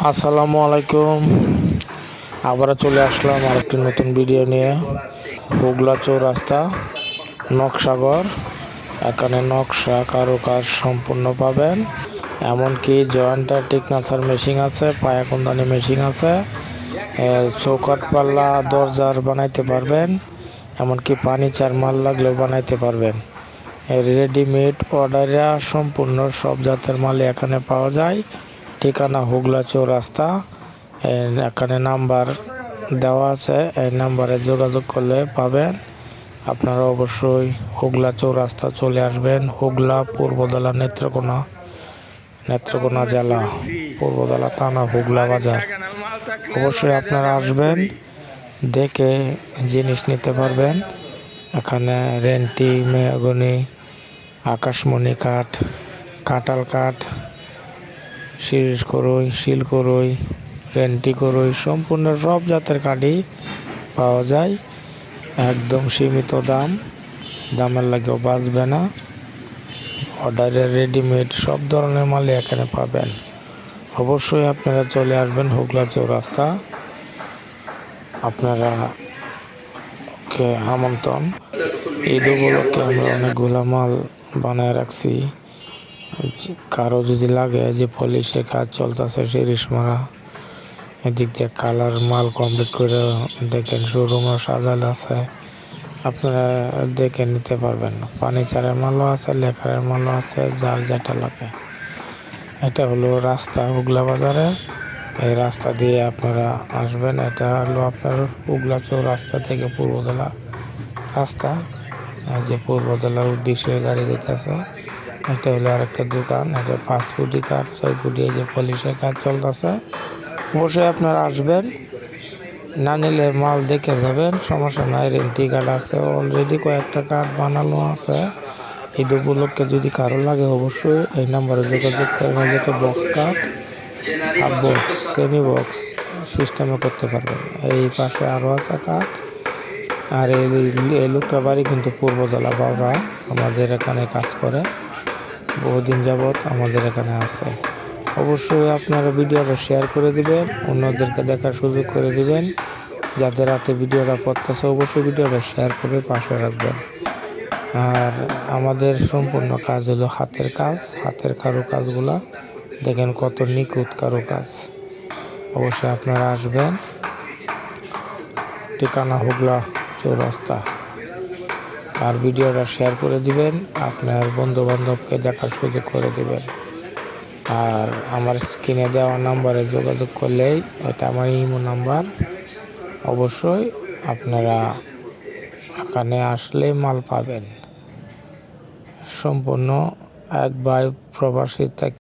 আসসালামু আলাইকুম। আবারও চলে আসলাম আরেকটি নতুন ভিডিও নিয়ে। হুগলা চৌরাস্তা নকশাগর, এখানে নকশা কারুকাজ সম্পূর্ণ পাবেন। এমনকি জয়েন্টার টিকনাসার মেশিন আছে, পায়াকুন্দানি মেশিন আছে, চৌকাট পাল্লা দরজার বানাইতে পারবেন, এমনকি ফার্নিচার মাল লাগলেও বানাইতে পারবেন। রেডিমেড অর্ডারে সম্পূর্ণ সব জাতের মাল এখানে পাওয়া যায়। ঠিকানা হুগলা চৌরাস্তা। এখানে নাম্বার দেওয়া আছে, এই নাম্বারে যোগাযোগ করলে পাবেন। আপনারা অবশ্যই হুগলা চৌরাস্তা চলে আসবেন। হুগলা পূর্বদলা নেত্রকোনা জেলা, পূর্বদলা থানা, হুগলা বাজার। অবশ্যই আপনারা আসবেন, দেখে জিনিস নিতে পারবেন। এখানে রেন্টি, মেহগনি, আকাশমণি কাঠ, কাঁঠাল কাঠ, শিরিষ করই, শিল করই, রেন্টি করই, সম্পূর্ণ সব জাতের কাঠই পাওয়া যায়। একদম সীমিত দামের লাগেও বাঁচবে না। অর্ডারের রেডিমেড সব ধরনের মালই এখানে পাবেন। অবশ্যই আপনারা চলে আসবেন হুগলা চৌরাস্তা। আপনারা কে আমন্ত্রণ। ঈদ উপলক্ষে আমরা অনেকগুলো মাল বানায় রাখছি। কারো যদি লাগে যে পলিশের কাজ চলতেছে, শিরিষ মারা, এদিক দিয়ে কালার মাল কমপ্লিট করে দেখেন শোরুমও সাজাল আছে, আপনারা দেখে নিতে পারবেন। ফার্নিচারের মালও আছে, লেখারের মালও আছে, যার যেটা লাগে। এটা হলো রাস্তা হুগলা বাজারের। এই রাস্তা দিয়ে আপনারা আসবেন। এটা হলো আপনার হুগলা চৌরাস্তা থেকে পূর্বদলা রাস্তা, যে পূর্বদলার উদ্দেশ্যে গাড়ি যেতেছে। এটা হলো আরেকটা দোকান। এটা 5 ফুটি কাঠ, 6 ফুটি যে পলিশের কাজ চলতেছে। অবশ্যই আপনারা আসবেন, না নিলে মাল দেখে যাবেন, সমস্যা নাই। রেন্টি কার্ড আছে, অলরেডি কয়েকটা কার্ড বানানো আছে। ঈদ উপলক্ষে যদি কারো লাগে অবশ্যই এই নাম্বারে যোগাযোগ করেন। যেটা box card, half box, semi box সিস্টেমে করতে পারবেন। এই পাশে আরও আছে কার্ড। আর এই লোকটা বাড়ি কিন্তু পূর্বদলা বাবা, আমাদের এখানে কাজ করে, বহুদিন যাবৎ আমাদের এখানে আছে। অবশ্যই আপনারা ভিডিওটা শেয়ার করে দিবেন, অন্যদেরকে দেখার সুযোগ করে দিবেন। যাদের হাতে ভিডিওটা পড়তেছে অবশ্যই ভিডিওটা শেয়ার করে পাশে রাখবেন। আর আমাদের সম্পূর্ণ কাজ হলো হাতের কাজ, হাতের কারুকাজগুলা দেখেন কত নিখুঁত কারুকাজ। অবশ্যই আপনারা আসবেন। ঠিকানা হুগলা চৌরাস্তা। আর ভিডিওটা শেয়ার করে দিবেন, আপনার বন্ধু বান্ধবকে দেখার সুযোগ করে দিবেন। আর আমার স্ক্রিনে দেওয়া নাম্বারে যোগাযোগ করলেই, এটা আমার ইমো নাম্বার। অবশ্যই আপনারা এখানে আসলে মাল পাবেন। সম্পূর্ণ এক ভাই প্রবাসী